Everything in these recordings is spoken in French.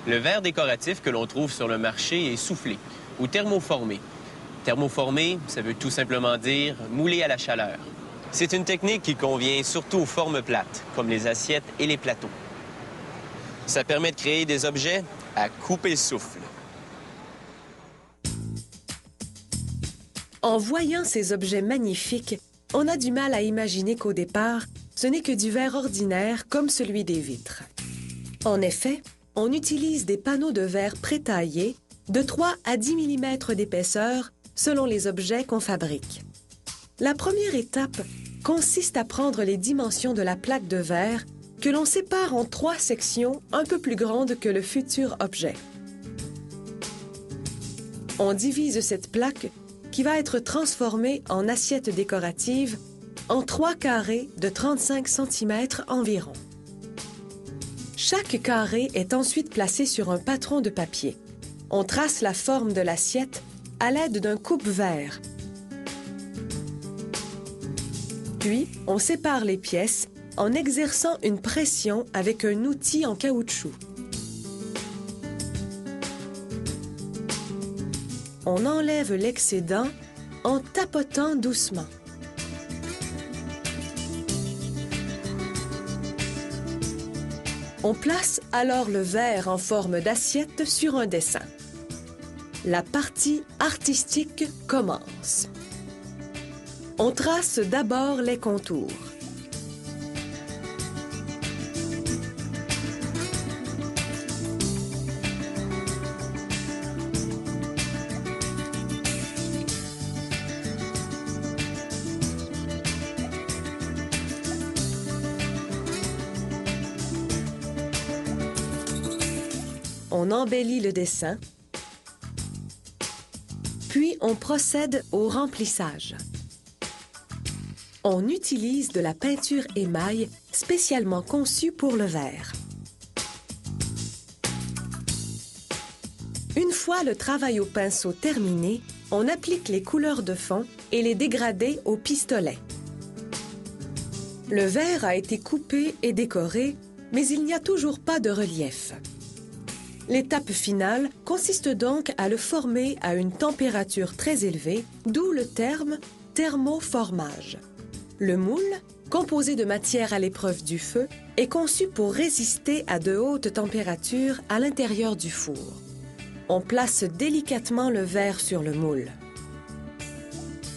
Le verre décoratif que l'on trouve sur le marché est soufflé ou thermoformé. Thermoformé, ça veut tout simplement dire moulé à la chaleur. C'est une technique qui convient surtout aux formes plates, comme les assiettes et les plateaux. Ça permet de créer des objets à couper le souffle. En voyant ces objets magnifiques, on a du mal à imaginer qu'au départ, ce n'est que du verre ordinaire comme celui des vitres. En effet, on utilise des panneaux de verre prétaillés de 3 à 10 mm d'épaisseur selon les objets qu'on fabrique. La première étape consiste à prendre les dimensions de la plaque de verre que l'on sépare en 3 sections un peu plus grandes que le futur objet. On divise cette plaque qui va être transformée en assiette décorative en 3 carrés de 35 cm environ. Chaque carré est ensuite placé sur un patron de papier. On trace la forme de l'assiette à l'aide d'un coupe-verre. Puis, on sépare les pièces en exerçant une pression avec un outil en caoutchouc. On enlève l'excédent en tapotant doucement. On place alors le verre en forme d'assiette sur un dessin. La partie artistique commence. On trace d'abord les contours. On embellit le dessin, puis on procède au remplissage. On utilise de la peinture émail spécialement conçue pour le verre. Une fois le travail au pinceau terminé, on applique les couleurs de fond et les dégradés au pistolet. Le verre a été coupé et décoré, mais il n'y a toujours pas de relief. L'étape finale consiste donc à le former à une température très élevée, d'où le terme thermoformage. Le moule, composé de matière à l'épreuve du feu, est conçu pour résister à de hautes températures à l'intérieur du four. On place délicatement le verre sur le moule.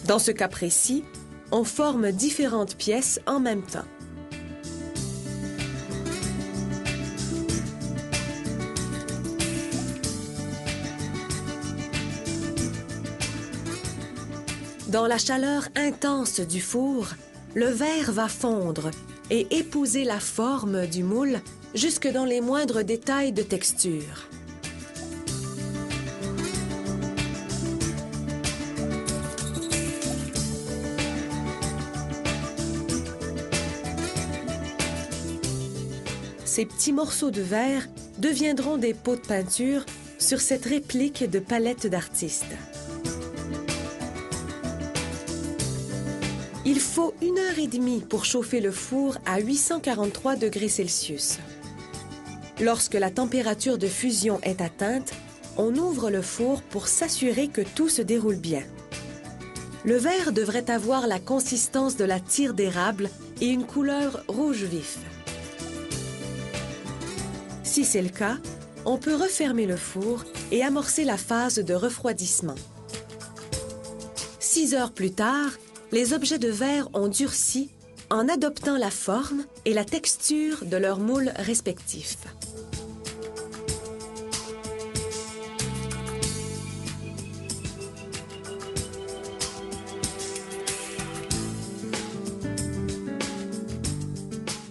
Dans ce cas précis, on forme différentes pièces en même temps. Dans la chaleur intense du four, le verre va fondre et épouser la forme du moule jusque dans les moindres détails de texture. Ces petits morceaux de verre deviendront des pots de peinture sur cette réplique de palette d'artiste. Il faut 1h30 pour chauffer le four à 843 degrés Celsius. Lorsque la température de fusion est atteinte, on ouvre le four pour s'assurer que tout se déroule bien. Le verre devrait avoir la consistance de la tire d'érable et une couleur rouge vif. Si c'est le cas, on peut refermer le four et amorcer la phase de refroidissement. 6 heures plus tard, les objets de verre ont durci en adoptant la forme et la texture de leurs moules respectifs.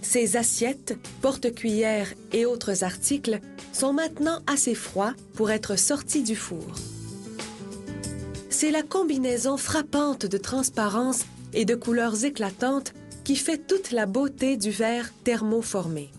Ces assiettes, porte-cuillères et autres articles sont maintenant assez froids pour être sortis du four. C'est la combinaison frappante de transparence et de couleurs éclatantes qui fait toute la beauté du verre thermoformé.